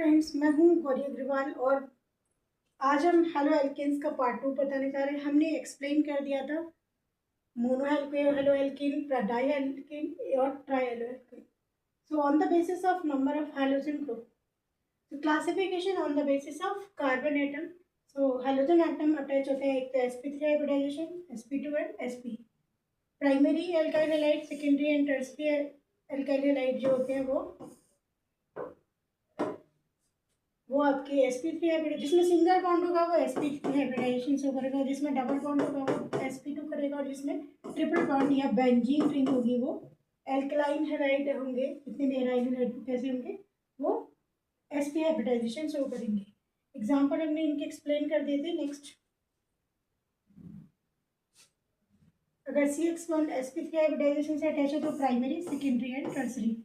Friends, मैं हूँ गौरी अग्रवाल और आज हम हेलो एल्केन्स का पार्ट 2 बताने जा रहे हैं। हमने एक्सप्लेन कर दिया था mono halo alkane, di alkane और tri halo alkane. So on the basis of number of halogen group, so classification on the basis of carbon atom. So halogen atom attach होते हैं एक तो sp3 hybridization, sp2 and sp। Primary alkyl halide, secondary and tertiary alkyl halide जो होते हैं वो आपके sp3 hybrid, जिसमें सिंगल बॉन्ड होगा वो sp3 हाइब्रिडाइजेशन शो करेगा, जिसमें डबल बॉन्ड होगा वो sp2 करेगा, और जिसमें ट्रिपल बॉन्ड या बेंजीन रिंग होगी वो एल्कलाइन हैलाइड होंगे। जितने भी एल्काइल हैलाइड कैसे होंगे वो sp हाइब्रिडाइजेशन शो करेंगे। एग्जांपल हमने इनके एक्सप्लेन कर दिए थे। नेक्स्ट, अगर CX बॉन्ड sp3 हाइब्रिडाइजेशन से अटैच है तो प्राइमरी, सेकेंडरी एंड टर्शियरी।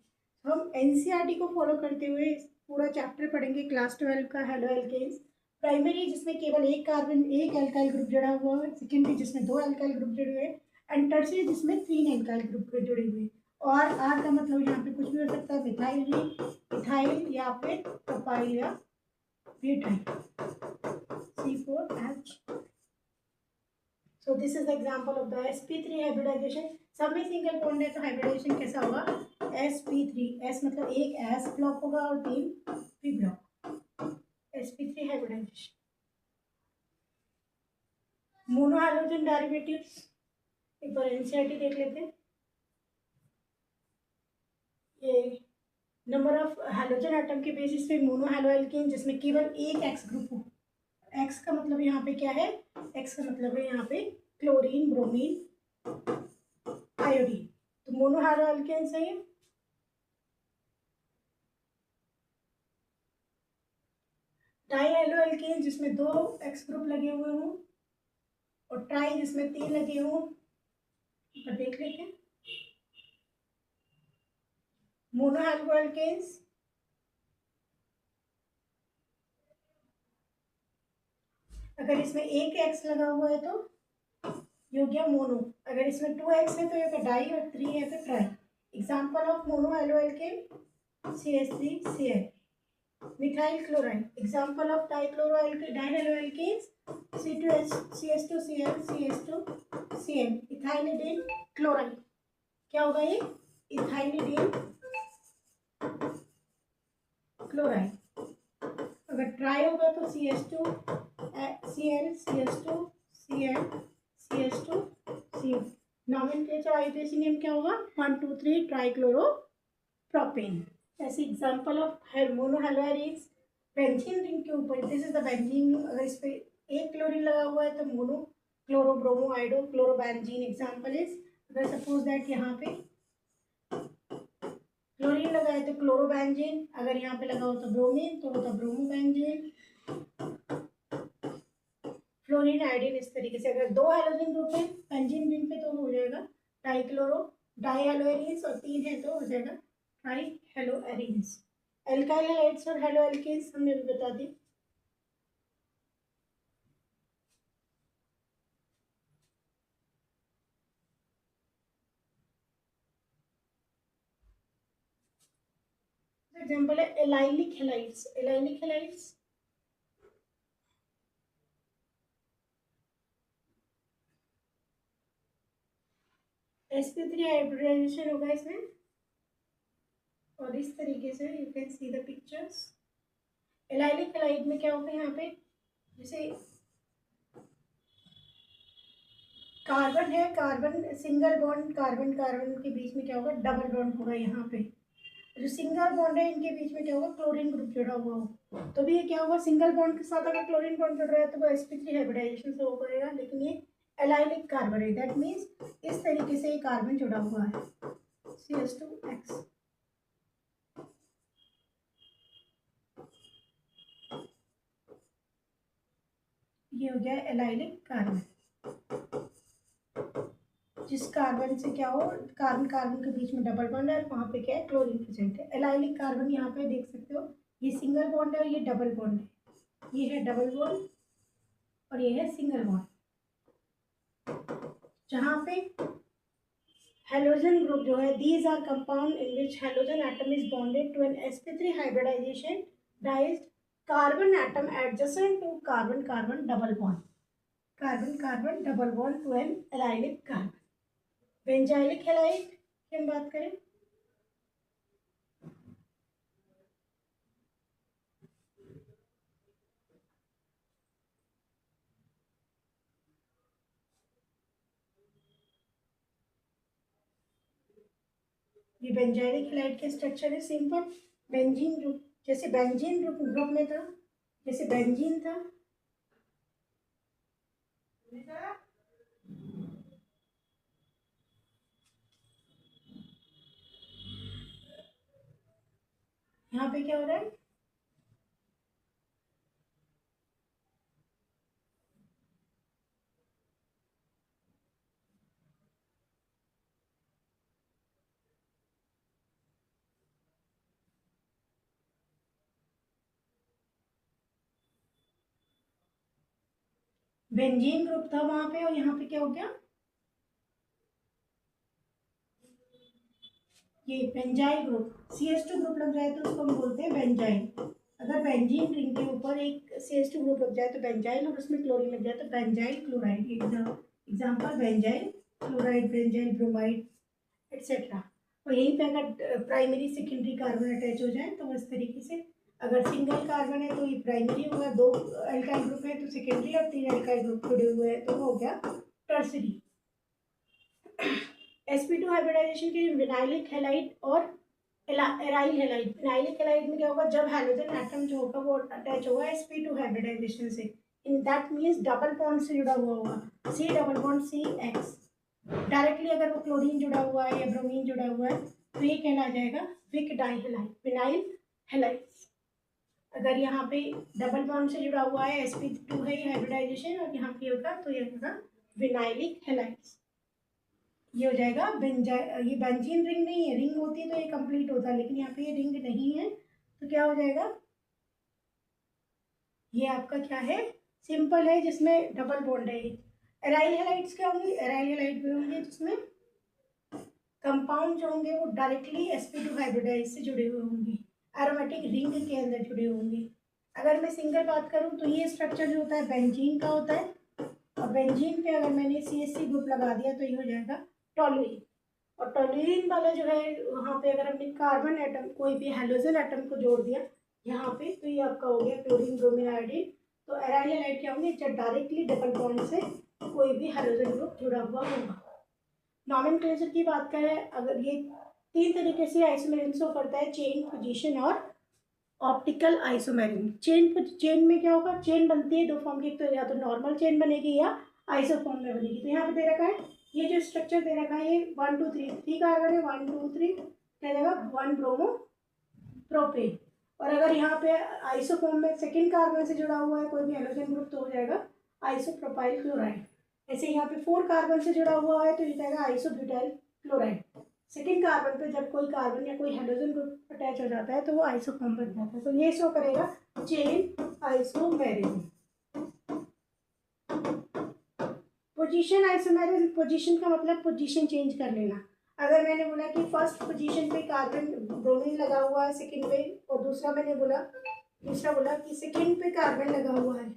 हम एनसीईआरटी को फॉलो करते हुए पूरा चैप्टर पढ़ेंगे क्लास 12 का हेलो एल्केन्स। प्राइमरी जिसमें केवल एक कार्बन एक एल्काइल ग्रुप जुड़ा हुआ है, सेकेंडरी जिसमें दो एल्काइल ग्रुप जुड़े हुए हैं, एंड टर्शियरी जिसमें तीन एल्काइल ग्रुप जुड़े हुए हैं। और आर का मतलब यहाँ पे कुछ भी हो सकता है, मिथाइल भी, इथाइल या फिर प्रोपाइल या butyl, C4H। So this is the example of the sp3 hybridization। सब में सिंगल बॉन्ड है तो हाइब्रिडाइजेशन कैसा होगा, sp3। s मतलब एक s ब्लॉक होगा और तीन p block, sp3 hybridization. Mono halogen derivatives एक बार एनसीईआरटी देख लेते हैं। ये नंबर ऑफ हैलोजन एटम के बेसिस पे मोनो हैलो एल्केन जिसमें केवल एक एक्स ग्रुप हो। एक्स का मतलब यहाँ पे क्या है, एक्स का मतलब है यहाँ पे क्लोरीन, ब्रोमीन, आयोडीन। तो मोनो हैलो एल्केन सही है। डाई हेलो एल्केन जिसमें दो एक्स ग्रुप लगे हुए हों, और ट्राई जिसमें तीन लगे हों। तो देख लेते हैं मोनो हेलो एल्केन्स। अगर इसमें एक एक्स लगा हुआ है तो ये हो गया मोनो। अगर इसमें 2x है तो ये डाई, और 3 है तो tri. Example of mono halo alkane CH3Cl। Methyl chloride. Example of dihaloalkanes C2CH2Cl CH2Cl। Ethylidene chloride क्या होगा ये, इथाइलिडीन क्लोराइड। अगर ट्राई होगा तो CH2Cl CH2Cl CH2Cl। नॉमेनक्लेचर आइसोटेरिक क्या होगा, 1 2 3 ट्राइक्लोरो प्रोपेन। ऐसे example of mono halides benzene ring के ऊपर, दिस इज द बेंजीन। अगर इस पे एक क्लोरीन लगा हुआ है तो mono chloro bromo आइडो chloro benzene. Example is, अगर सपोज दैट यहाँ पे क्लोरीन लगा है तो क्लोरो बेंजीन, अगर यहाँ पे लगा हो तो ब्रोमीन तो होता ब्रोमो बेंजीन। फ्लोरीन आयोडीन इस तरीके से। अगर दो हैलोजन ग्रुप है बेंजीन रिंग पे तो हो जाएगा डाइक्लोरो डाइहेलोएरीन्स, और तीन है तो हो जाएगा ट्राई हेलोएरीन्स। एल्काइल हैलाइड्स और हेलो एल्केन्स हमने भी बता दी। एग्जांपल है allylic halides. Allylic halides sp3 hybridization होगा इसमें, और इस तरीके से you can see the pictures. Allylic halide में क्या होगा, यहाँ पे जैसे कार्बन है, carbon single bond, carbon carbon के बीच में क्या होगा, डबल बॉन्ड होगा। यहाँ पे जो सिंगल बॉन्ड है इनके बीच में क्या होगा, क्लोरीन ग्रुप जुड़ा हुआ हो, तो भी ये क्या होगा, सिंगल बॉन्ड के साथ अगर क्लोरीन बॉन्ड जुड़ रहा है तो वो sp3 हाइब्रिडाइजेशन से हो करेगा। लेकिन ये एलाइलिक कार्बन है, दैट मीन्स इस तरीके से ये कार्बन जुड़ा हुआ है CH2X। ये हो गया एलाइलिक कार्बन। जिस कार्बन से क्या हो, कार्बन कार्बन के बीच में डबल बॉन्ड है, वहाँ पे क्या है, क्लोरीन प्रेजेंट है। एलाइलिक कार्बन यहाँ पे देख सकते हो, ये सिंगल बॉन्ड है और ये डबल बॉन्ड है। ये है डबल बॉन्ड और ये है सिंगल बॉन्ड। जहाँ पे हेलोजन ग्रुप जो है, these are compound in which halogen atom is bonded to an sp3 hybridization डाइज carbon atom adjacent to carbon carbon double bond, carbon carbon double bond to an allylic carbon. Benzylic halide की हम बात करें, ये benzylic halide के structure है simple benzene group, जैसे benzene group में था, जैसे बेंजीन था, यहाँ पे क्या हो रहा है, बेंजीन ग्रुप था वहां पे और यहाँ पे क्या हो गया, ये बेंजाइल ग्रुप, CH2 ग्रुप लग जाए तो उसको हम बोलते हैं बेंजाइल। अगर बेंजीन रिंग के ऊपर एक CH2 ग्रुप लग जाए तो बेंजाइल, और उसमें क्लोरीन लग जाए तो benzyl chloride. Example benzyl chloride, benzyl bromide etcetera. और यहीं पे अगर प्राइमरी सेकेंडरी कार्बन अटैच हो जाए तो इस तरीके से, अगर सिंगल कार्बन है तो ये प्राइमरी हुआ, दो एल्काइल ग्रुप है तो सेकेंडरी, और तीन एल्काइल ग्रुप जुड़े हुए हैं तो हो गया टर्सरी। sp2 हाइब्रिडाइजेशन के लिए विनाइलिक हैलाइड और एराइल हैलाइड। विनाइलिक हैलाइड में क्या होगा, जब हाइड्रोजन एटम जो होगा वो अटैच होगा sp2 हाइब्रिडाइजेशन से, in that means double bond से जुड़ा हुआ होगा, C double bond CX। Directly अगर वो क्लोरीन जुड़ा हुआ है या ब्रोमीन जुड़ा हुआ है तो ये कहना जाएगा विक डाइहैलाइड, विनाइल हैलाइड। अगर यहाँ पे डबल बॉन्ड से जुड़ा हुआ है sp2 है ये हाइब्रिडाइजेशन और यहाँ पे होगा तो ये होगा विनाइलिक हैलाइड्स। ये हो जाएगा ये बेंजीन रिंग नहीं है, रिंग होती तो ये कंप्लीट होता, लेकिन यहाँ पे ये रिंग नहीं है तो क्या हो जाएगा, ये आपका क्या है, सिंपल है जिसमें डबल बॉन्ड है। एराइल हैलाइड्स क्या होंगे, एराइल हैलाइड भी होंगे जिसमें कंपाउंड जो होंगे वो डायरेक्टली sp2 हाइब्रिडाइज से जुड़े हुए होंगे, एरोमेटिक रिंग के अंदर जुड़े होंगे। अगर मैं सिंगल बात करूं तो ये स्ट्रक्चर जो होता है बेंजीन का होता है, और बेंजीन पे अगर मैंने CH3 ग्रुप लगा दिया तो ये हो जाएगा टोलुइन। और टोलुइन वाला जो है वहाँ पे अगर हमने कार्बन एटम कोई भी हेलोजन एटम को जोड़ दिया यहाँ पे तो ये आपका हो गया क्लोरीन ब्रोमीन आयोडीन। तो एराइल हैलाइड क्या होंगे, जब डायरेक्टली डबल बॉन्ड से कोई भी हेलोजन ग्रुप जुड़ा हुआ होगा। नॉमेनक्लेचर की बात करें, अगर ये तीन तरीके से आइसोमेरिज्म शो करता है, चेन, पोजीशन और ऑप्टिकल आइसोमेरिज्म। चेन में क्या होगा, चेन बनती है दो फॉर्म की, तो या तो नॉर्मल चेन बनेगी या आइसोफॉर्म में बनेगी। तो यहाँ पे दे रखा है, ये जो स्ट्रक्चर दे रखा है ये 1 2 3 3 कार्बन है, 1 2 3 क्या जाएगा 1 ब्रोमो प्रोपेन। और अगर यहाँ पे आइसोफॉर्म में सेकेंड कार्बन से जुड़ा हुआ है कोई भी हेलोजन ग्रुप तो हो जाएगा आइसोप्रोपाइल क्लोराइड। ऐसे यहाँ पे 4 कार्बन से जुड़ा हुआ है तो ये जाएगा आइसोब्यूटाइल क्लोराइड। सेकेंड कार्बन पे जब कोई कार्बन या कोई हाइड्रोजन ग्रुप अटैच हो जाता है तो वो आइसोफॉर्म बन जाता है, तो ये शो करेगा chain isomerism. Position isomerism, position का मतलब पोजीशन चेंज कर लेना। अगर मैंने बोला कि फर्स्ट पोजीशन पे कार्बन ब्रोमीन लगा हुआ है सेकेंड पे, और दूसरा बोला कि सेकेंड पे कार्बन लगा हुआ है,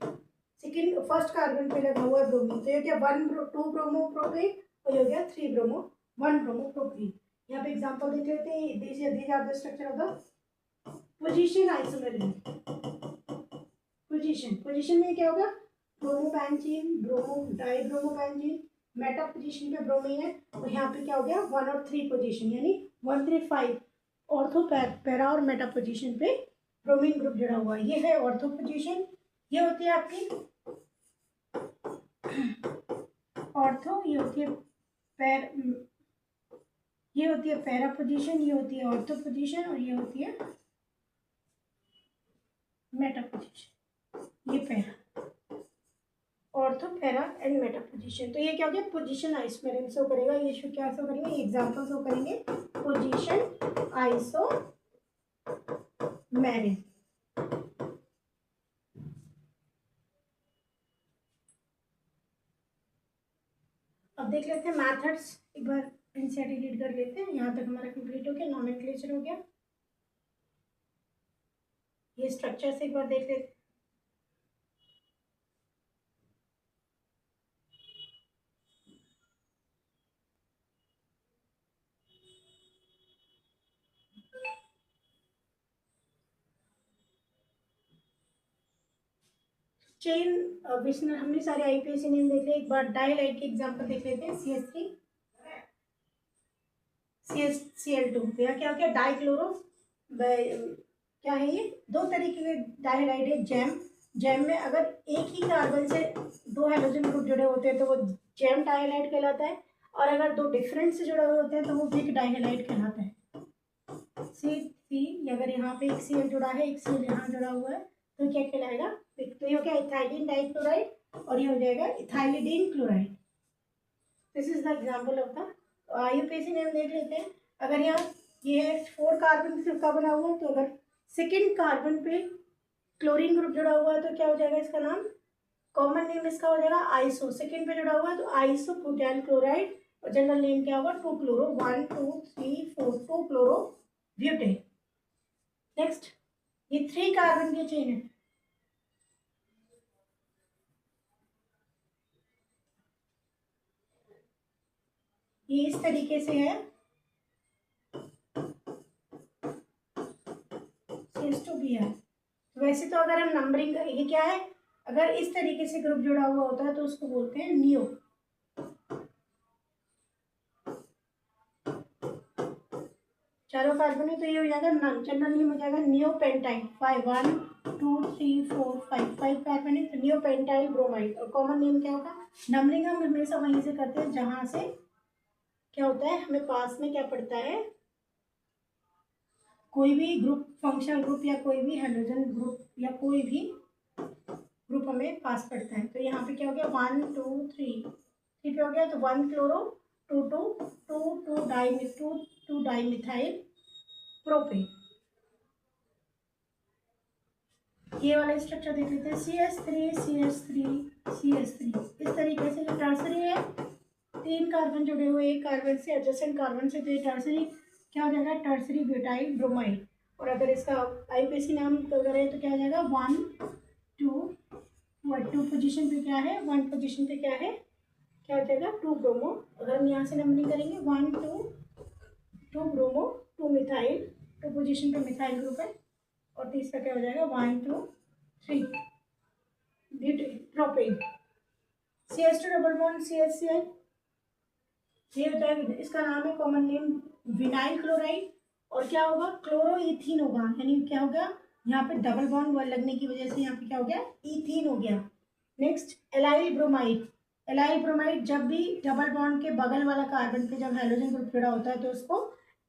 सेकेंड फर्स्ट कार्बन पे लगा हुआ है ब्रोमीन, तो ये क्या 2 ब्रोमो प्रोपेन और ये हो गया 3 ब्रोमो 1 ब्रोमो प्रोपेन। यहाँ पे एग्जांपल देख लेते हैं, these are the structure of the position isomerism. Position में क्या होगा, bromobenzene, bromo dibromobenzene, meta position पे ब्रोमीन है, और यहाँ पे क्या हो गया 1 और 3 पोजीशन यानी 1 3 5 ऑर्थो पैरा और मेटा पोजीशन पे ब्रोमीन ग्रुप जुड़ा हुआ है। ये है ऑर्थो पोजीशन, ये होती है आपकी ऑर्थो, ये होती है पैरा पोजीशन, ये होती है ऑर्थो पोजीशन, और ये होती है मेटा पोजीशन। ये para, ortho, para and Meta position. तो ये क्या हो गया पोजीशन आइसोमेरिज्म शो करेगा। ये शो क्या शो करेंगे, ये एग्जांपल शो करेंगे पोजीशन आइसोमेरिज्म। अब देख लेते हैं मैथड्स, एक बार एनसीईआरटी रीड कर लेते हैं। यहाँ तक हमारा कंप्लीट हो गया, नॉमेनक्लेचर हो गया, ये स्ट्रक्चर से एक बार देख लेते। चेन विष्णु हमने सारे आईपीएसी नेम देख लिया, एक बार डाइलाइट के एग्जांपल देख लेते हैं। CH3 CH Cl2, यहाँ क्या हो गया डाइक्लोरो, क्या है ये, दो तरीके के डाइहाइड है। जैम में अगर एक ही कार्बन से दो हाइड्रोजन ग्रुप जुड़े होते हैं तो वो जैम डाइहाइड कहलाता है, और अगर दो डिफरेंट से जुड़े हुए होते हैं तो वो विक डाइहाइड कहलाता है। C3 अगर यहाँ पे एक Cl जुड़ा है, एक Cl यहाँ जुड़ा हुआ है तो क्या कहलाएगा, तो ये हो गया इथाइलिन डाइक्लोराइड और ये हो जाएगा ethylidene chloride. This is the example of the IUPAC name देख लेते हैं। अगर यहाँ ये है 4 कार्बन का बना हुआ है, तो अगर सेकेंड कार्बन पे क्लोरीन ग्रुप जुड़ा हुआ है तो क्या हो जाएगा, इसका नाम कॉमन नेम इसका हो जाएगा आइसो। सेकेंड पे जुड़ा हुआ है तो आइसो ब्यूटाइल क्लोराइड, और जनरल नेम क्या होगा 2 क्लोरो 1 2 3 4 2 क्लोरो ब्यूटेन। नेक्स्ट ये 3 कार्बन की चेन है, ये इस तरीके से है। CH2 भी है। वैसे तो अगर हम नंबरिंग, ये क्या है, अगर इस तरीके से ग्रुप जुड़ा हुआ होता है तो उसको बोलते हैं नियो। चारों कार्बन है तो ये हो जाएगा जनरल नेम हो जाएगा नियोपेंटाइल 5 1 2 3 4 5 कार्बन है तो नियोपेंटाइल ब्रोमाइड। और कॉमन नेम क्या होगा, नंबरिंग हम हमेशा वहीं से करते हैं जहां से क्या होता है, हमें पास में क्या पड़ता है, कोई भी ग्रुप, फंक्शनल ग्रुप या कोई भी हाइड्रोजन ग्रुप या कोई भी ग्रुप हमें पास पड़ता है। तो यहाँ पे क्या हो गया 1 2 3 पे हो गया तो 1 क्लोरो 2 2 2 डाइमिथाइल प्रोपेन। ये वाला स्ट्रक्चर देख लेते हैं CH3 इस तरीके से। जो टर्सरी है 3 कार्बन जुड़े हुए एक कार्बन से एडजेसेंट कार्बन से, तो ये टर्सरी क्या हो जाएगा टर्सरी ब्यूटाइल ब्रोमाइड। और अगर इसका आईपीएसी नाम करें तो क्या हो जाएगा 1 2 पोजीशन पे क्या है, 1 पोजीशन पे क्या है, क्या हो जाएगा 2 ब्रोमो। अगर हम यहाँ से नंबरिंग करेंगे 1 2 ब्रोमो 2 मिथाइल, 2 पोजीशन पे मिथाइल ग्रुप है। और तीसरा क्या हो जाएगा 1 2 3 propane. CH2 double bond CHCl, ये होता है, इसका नाम है कॉमन नेम विनाइल क्लोराइड। और क्या होगा क्लोरो इथीन होगा, यानी क्या होगा यहाँ पे डबल बॉन्ड लगने की वजह से यहाँ पे क्या हो गया इथीन हो गया। नेक्स्ट एलाइल ब्रोमाइड जब भी डबल बॉन्ड के बगल वाला कार्बन पे जब हाइड्रोजन ग्रुप जुड़ा होता है तो उसको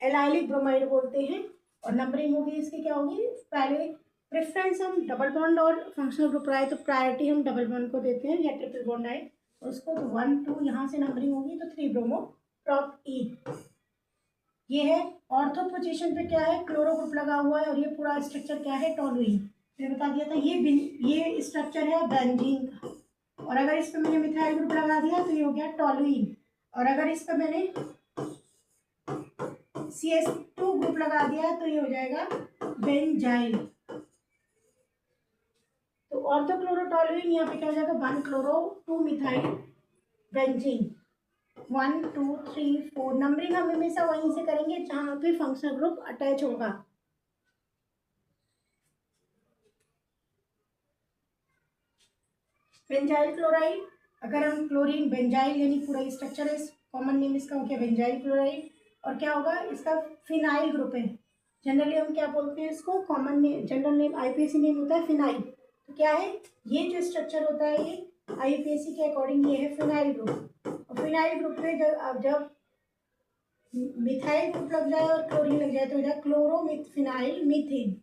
एलाइलिक ब्रोमाइड बोलते हैं। और नंबरिंग होगी इसकी क्या होगी, पहले प्रेफरेंस हम डबल बॉन्ड और फंक्शनल ग्रुप आए तो प्रायोरिटी हम डबल बॉन्ड को देते हैं, या ट्रिपल बॉन्ड आए उसको तो 1 2 यहाँ से नंबरिंग होगी तो 3 ब्रोमो प्रॉप ई। ये है ऑर्थो पोजीशन पे क्या है क्लोरो ग्रुप लगा हुआ है, और ये पूरा स्ट्रक्चर क्या है टोलुइन। मैंने बता दिया था ये स्ट्रक्चर है बेंजीन का। और अगर इस पर मैंने मिथाइल ग्रुप लगा दिया तो ये हो गया टोलुइन। और अगर इस पर मैंने CH2 ग्रुप लगा दिया तो ये हो जाएगा बेंजाइल। तो ऑर्थोक्लोरोटोलुइन यहाँ पे क्या हो जाएगा 1 क्लोरो 2 मिथाइल बेंजीन। 1 2 3 4 नंबरिंग हम हमेशा वहीं से करेंगे जहाँ पे फंक्शनल ग्रुप अटैच होगा। बेंजाइल क्लोराइड, अगर हम क्लोरीन बेंजाइल यानी पूरा स्ट्रक्चर है, कॉमन नेम इसका हो गया बेंजाइल क्लोराइड। और क्या होगा इसका फिनाइल ग्रुप है, जनरली हम क्या बोलते हैं इसको, common name general name IUPAC name होता है फिनाइल। तो क्या है ये जो स्ट्रक्चर होता है ये आईपीएसी के अकॉर्डिंग ये है फिनाइल ग्रुप। और फिनाइल ग्रुप में जब मिथाइल ग्रुप लग जाए और क्लोरीन लग जाए तो हो जाए क्लोरोमिथफिनाइल मीथेन।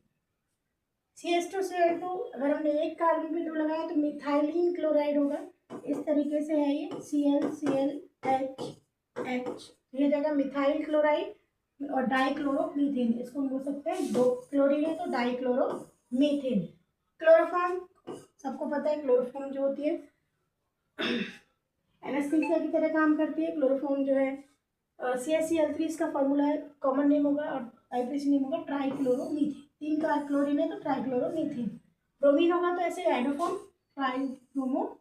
CH2Cl2 अगर हमने एक कार्बन पे 2 लगाया तो मिथाइलिन क्लोराइड होगा। इस तरीके से है ये ClClH ये जगह मिथाइल क्लोराइड और डाइक्लोरोमीथेन, इसको हम बोल सकते हैं 2 क्लोरीन है तो डाइक्लोरोमीथेन। क्लोरोफॉर्म सबको पता है, क्लोरोफॉर्म जो होती है एनेस्थीसिया की तरह काम करती है। क्लोरोफॉर्म जो है CaCl3 इसका फॉर्मूला है, कॉमन नेम होगा और आईपीएसी नेम होगा ट्राइक्लोरोमीथेन। 3 कार क्लोरीन है तो ट्राइक्लोरोमीथेन। ब्रोमीन होगा तो ऐसे iodoform tribromomethane.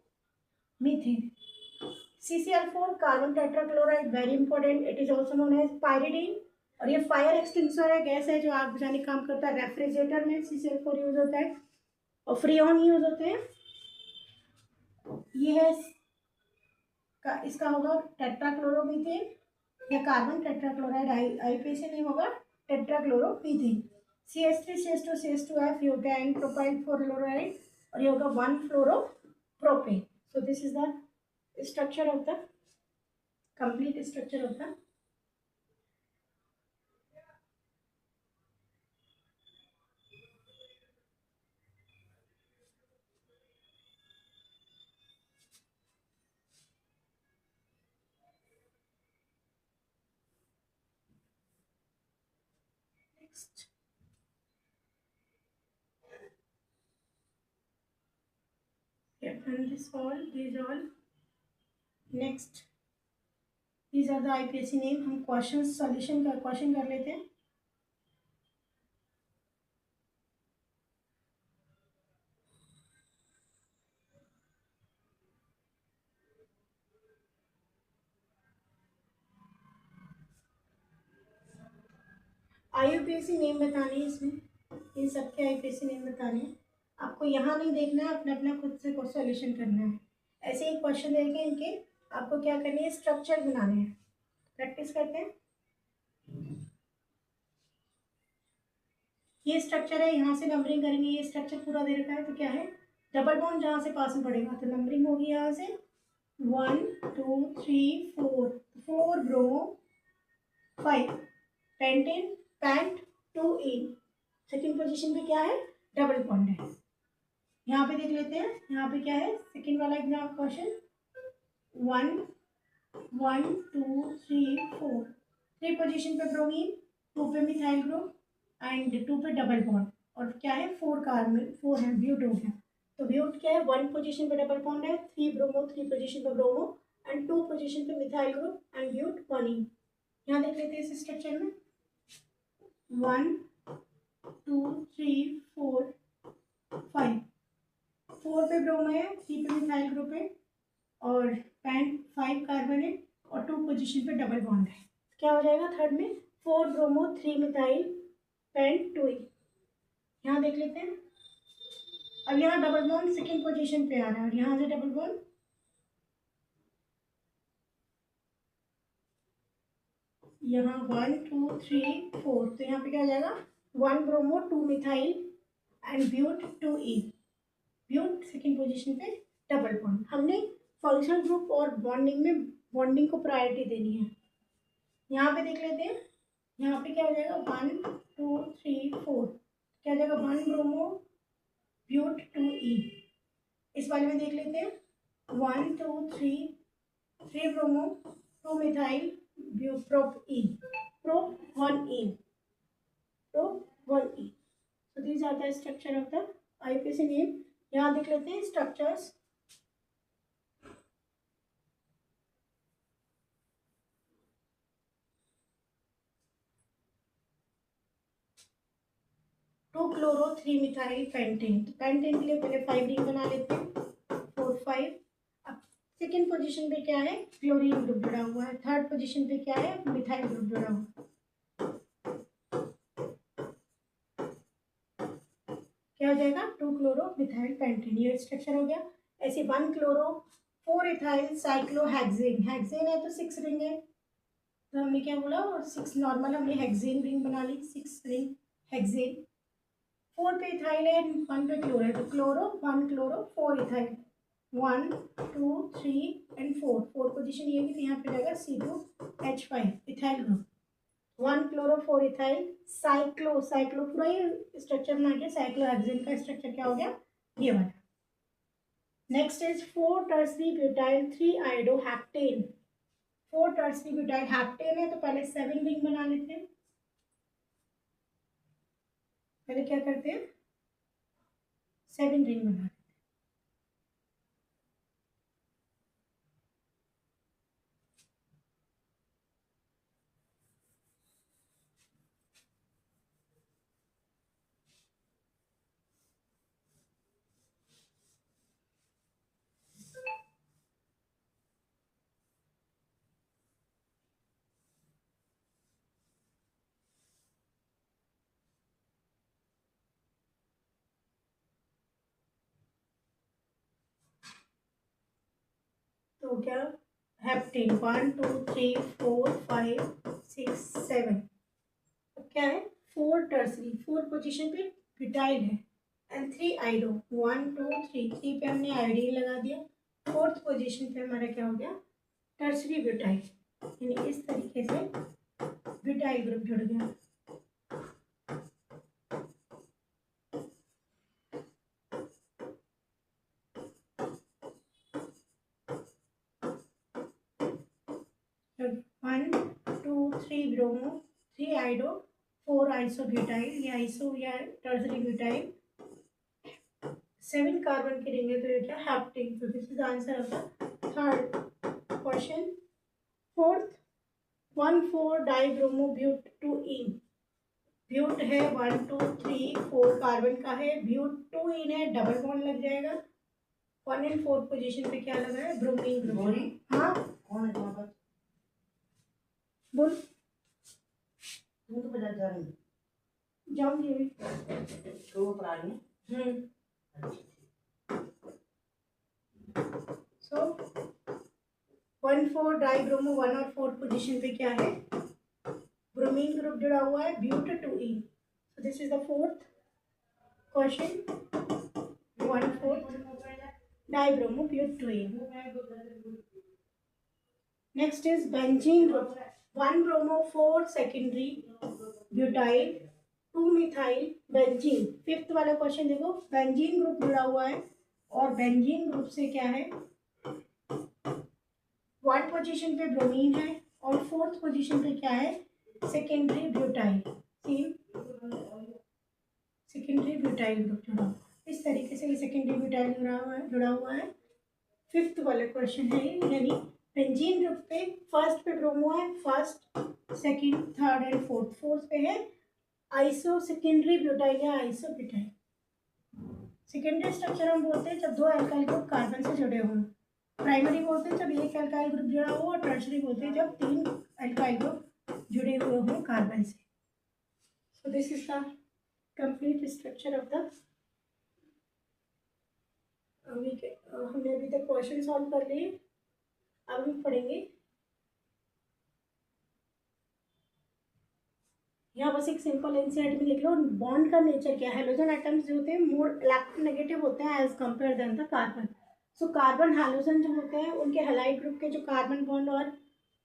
CCl4 carbon tetrachloride, very important, it is also known as pyridine. और ये फायर एक्सटिंग्विशर है, गैस है जो आग बुझाने का काम करता है। रेफ्रिजरेटर में CCl4 यूज होता है और फ्रीऑन यूज होते हैं। ये है इसका होगा टेट्राक्लोरोमीथेन या कार्बन टेट्राक्लोराइड, आईपीएसी नेम होगा टेट्राक्लोरोमीथेन। CH3 CH2 CH2F ये होता है एन प्रोपाइल फ्लोराइड और ये होगा 1 fluoropropane. So this is the structure of the complete structure of the next. We have done this all, these all. Next, these are the IPSC name. हम question solution का question कर लेते हैं। IUPAC name बताने हैं इसमें, इन सबके IUPAC name बताने हैं। आपको यहाँ नहीं देखना है, अपना अपना खुद से सॉल्यूशन करना है। ऐसे ही क्वेश्चन देंगे इनके, आपको क्या करनी है, स्ट्रक्चर बनाने हैं। प्रैक्टिस करते हैं। ये स्ट्रक्चर है, यहाँ से नंबरिंग करेंगे। ये स्ट्रक्चर पूरा दे रखा है तो क्या है, डबल बॉन्ड जहाँ से पास में पड़ेगा तो नंबरिंग होगी यहाँ से 1 2 3 4, 4 ब्रोमो 5 पेंटेन पैंट 2 इन। सेकेंड पोजीशन पे क्या है, डबल बॉन्ड है। यहाँ पे देख लेते हैं, यहाँ पे क्या है, सेकेंड वाला एग्जाम क्वेश्चन 1 1 2 3 4, 3 पोजीशन पे ब्रोमीन, 2 पे मिथाइल ग्रुप एंड 2 पे डबल बॉन्ड। और क्या है, 4 कार्बन, 4 है, ब्यूट हो गया। तो ब्यूट क्या है, 1 पोजीशन पे डबल बॉन्ड है, 3 ब्रोमो, 3 पोजीशन पे ब्रोमो एंड 2 पोजीशन पे मिथाइल ग्रुप एंड ब्यूट 1 इन। यहाँ देख लेते हैं इस स्ट्रक्चर में 1 2 3 4 5, 4 पे ब्रोमो है, 3 पे मिथाइल ग्रुप है और पैंट 5 कार्बन है और 2 पोजीशन पे डबल बॉन्ड है। क्या हो जाएगा थर्ड में, 4 ब्रोमो 3 मिथाइल पेंट 2 इन। यहाँ देख लेते हैं। अब यहाँ डबल बॉन्ड सेकेंड पोजीशन पे आ रहा है और यहाँ से डबल बॉन्ड यहाँ 1 2 3 4, तो यहाँ पे क्या हो जाएगा, 1 bromo 2 methyl and but 2 ene. But second position पे डबल बॉन्ड। हमने फंक्शनल ग्रुप और बॉन्डिंग में बॉन्डिंग को प्रायोरिटी देनी है। यहाँ पे देख लेते हैं, यहाँ पे क्या हो जाएगा 1 2 3 4, क्या हो जाएगा 1 ब्रोमो ब्यूट 2 इन। इस वाले में देख लेते हैं 1 2 3, 3 bromo 2 methyl prop ene, prop 1 ene, prop 1 ene. So these are the structure of the IUPAC name. यहाँ देख लेते हैं structures. Two chloro 3 methyl pentane, तो पेंटेन के लिए पहले 5 रिंग बना लेते हैं 4 5। अब सेकेंड पोजीशन पे क्या है, क्लोरीन ग्रुप जुड़ा हुआ है। थर्ड पोजीशन पे क्या है, मिथाइल ग्रुप जुड़ा हुआ है। क्या हो जाएगा, 2 क्लोरो मिथाइल पेंटेन, ये स्ट्रक्चर हो गया। ऐसे 1 क्लोरो 4 इथाइल साइक्लोहेक्सेन, हेक्सेन है तो 6 रिंग है, तो हमने क्या बोला, और 6 नॉर्मल हमने हेक्सेन रिंग बना ली, 6 रिंग हेक्सेन। 4 पे इथाइल है, 1 पे क्लोरो है, तो chloro 1 chloro 4 ethyl, 1 2 3 and 4, 4 position ये भी, तो यहाँ पे जाएगा C2H5 ethyl group. 1 chloro 4 ethyl cyclo, cyclo पूरा ये स्ट्रक्चर बना के साइक्लोहेक्सेन का स्ट्रक्चर क्या हो गया, ये वाला। Next is 4 tertiary butyl 3 आयोडोहेप्टेन। 4 tertiary butyl heptane है तो पहले 7 रिंग बना लेते हैं। पहले क्या करते हैं, 7 रिंग बना लेते हैं। तो क्या हेप्टेन 1 2 3 4 5 6 7, क्या है 4 टर्सरी, 4 पोजीशन पे ब्यूटाइल है एंड 3 आइडो 1 2 3 3 पे हमने आयोडीन लगा दिया, 4th पोजीशन पे हमारा क्या हो गया टर्सरी ब्यूटाइल, यानी इस तरीके से ब्यूटाइल ग्रुप जुड़ गया। One two three bromo 3 iodo 4 isobutyl, ये आइसो या टर्सरी ब्यूटाइल, 7 कार्बन के रिंग है तो ये क्या हेप्टेन, तो this is answer of the third question. Fourth 1,4 dibromo but 2 ene, but है 1 2 3 4 कार्बन का है, ब्यूट 2 इन है, डबल बॉन्ड लग जाएगा, 1 एंड 4 पोजीशन पे क्या लगा है ब्रोमीन ग्रुप। हाँ कौन है तुम्हारे पास, बोल तुम तो बजा जा रही जाऊंगी अभी तो वो पढ़ा रही है। सो 1,4 डाइब्रोमो 1 और 4 पोजीशन पे क्या है ब्रोमीन ग्रुप जुड़ा हुआ है but 2 ene, so this is the fourth question 1,4 dibromo but 2 ene. Next is benzene group 1 bromo 4 secondary butyl 2 methyl benzene. Fifth वाला क्वेश्चन देखो, बेंजीन ग्रुप जुड़ा हुआ है और बेंजीन ग्रुप से क्या है 1 पोजीशन पे ब्रोमीन है और 4th पोजीशन पे क्या है secondary butyl, secondary butyl group जुड़ा हुआ, इस तरीके से ये सेकेंडरी ब्यूटाइल जुड़ा हुआ है। फिफ्थ वाला क्वेश्चन है, यानी बेंजीन ग्रुप पे फर्स्ट पे ब्रोमो है, first second third and fourth पे है आइसो सेकेंडरी ब्यूटाइल या आइसो ब्यूटाइल। सेकेंडरी स्ट्रक्चर हम बोलते हैं जब 2 अल्काइल ग्रुप कार्बन से जुड़े हों, प्राइमरी बोलते हैं जब 1 अल्काइल ग्रुप जुड़ा हो, और टर्शरी बोलते हैं जब 3 अल्काइल ग्रुप जुड़े हुए हों कार्बन से। सो this is the complete structure of the, हमने अभी तक क्वेश्चन सॉल्व कर लिए, अब हम पढ़ेंगे यहाँ बस एक सिंपल एनसीईआरटी में लिख लो बॉन्ड का नेचर क्या है। हेलोजन एटम्स जो होते हैं मोर इलेक्ट्रोनेगेटिव होते हैं as compare than the carbon. So carbon halogen जो होते हैं उनके हैलाइड ग्रुप के जो कार्बन बॉन्ड और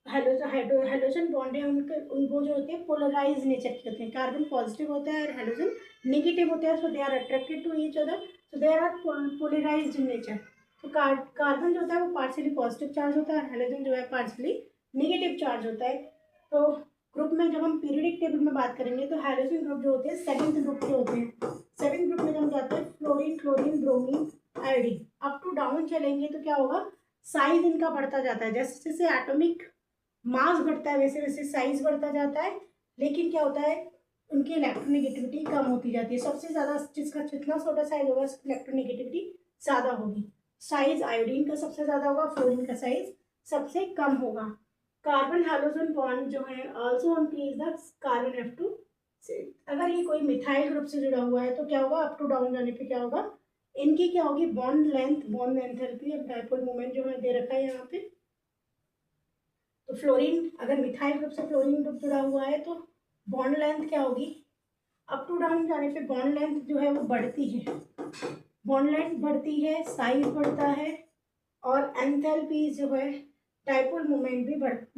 हेलोजन बॉन्ड है उनको जो होते हैं पोलराइज नेचर के होते हैं। कार्बन पॉजिटिव होता है और हेलोजन नेगेटिव होते हैं, so they are attracted to each other, so they are polarised in nature. तो कार्बन जो होता है वो पार्शियली पॉजिटिव चार्ज होता है और हेलोजन जो है पार्शियली नेगेटिव चार्ज होता है। तो ग्रुप में जब हम पीरियडिक टेबल में बात करेंगे तो हाइड्रोजन ग्रुप जो होते हैं 7th ग्रुप के होते हैं। 7th ग्रुप में जब हम जाते हैं fluorine chlorine bromine iodine, up to down चलेंगे तो क्या होगा साइज इनका बढ़ता जाता है, जैसे जैसे एटॉमिक मास बढ़ता है वैसे वैसे साइज बढ़ता जाता है, लेकिन क्या होता है उनकी इलेक्ट्रोनेगेटिविटी कम होती जाती है। सबसे ज़्यादा जिसका जितना छोटा साइज होगा उसकी इलेक्ट्रोनेगेटिविटी ज़्यादा होगी। साइज आयोडीन का सबसे ज़्यादा होगा, फ्लोरीन का साइज सबसे कम होगा। कार्बन हाइड्रोजन बॉन्ड जो है also increase the carbon F2 से। अगर ये कोई मिथाइल ग्रुप से जुड़ा हुआ है तो क्या होगा अप टू डाउन जाने पे क्या होगा इनकी क्या होगी बॉन्ड लेंथ, बॉन्ड एंथैल्पी और डायपोल मोमेंट जो है दे रखा है यहाँ पे। तो फ्लोरीन अगर मिथाइल ग्रुप से फ्लोरीन ग्रुप जुड़ा हुआ है तो बॉन्ड लेंथ क्या होगी अप टू डाउन जाने पे बॉन्ड लेंथ जो है वो बढ़ती है, बॉन्ड लेंथ बढ़ती है, साइज बढ़ता है और एंथैल्पी जो है डायपोल मोमेंट भी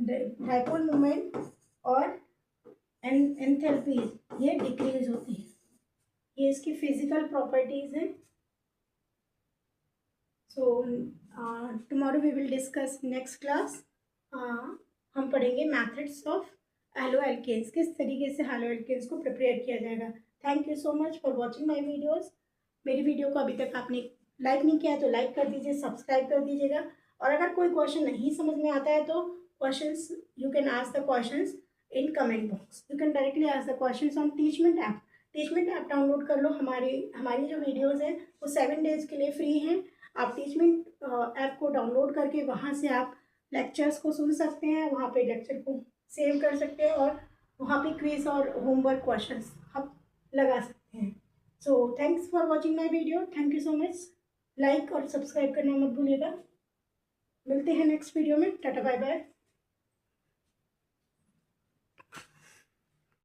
डायपोल मोमेंट और एंथैल्पी ये डिक्रीज होती है। ये इसकी फिजिकल प्रॉपर्टीज हैं। So tomorrow we will discuss next class. हम पढ़ेंगे मैथड्स ऑफ हैलो एल्केन्स, किस तरीके से हैलो एल्केन्स को प्रिपेयर किया जाएगा। Thank you so much for watching my videos. मेरी वीडियो को अभी तक आपने लाइक नहीं किया है तो लाइक कर दीजिए, सब्सक्राइब कर दीजिएगा। और अगर कोई क्वेश्चन नहीं समझ में आता है तो questions you can ask the questions in comment box. You can directly ask the questions on Teachmint app. Teachmint app download कर लो। हमारी जो वीडियोज़ हैं वो 7 डेज़ के लिए फ्री हैं। आप टीचमेंट ऐप को डाउनलोड करके वहाँ से आप लेक्चर्स को सुन सकते हैं, वहाँ पे लेक्चर को सेव कर सकते हैं और वहाँ पे क्विज और होमवर्क क्वेश्चंस आप लगा सकते हैं। So thanks for watching my video. Thank you so much. Like और सब्सक्राइब करना मत भूलिएगा। मिलते हैं नेक्स्ट वीडियो में। Tata bye bye.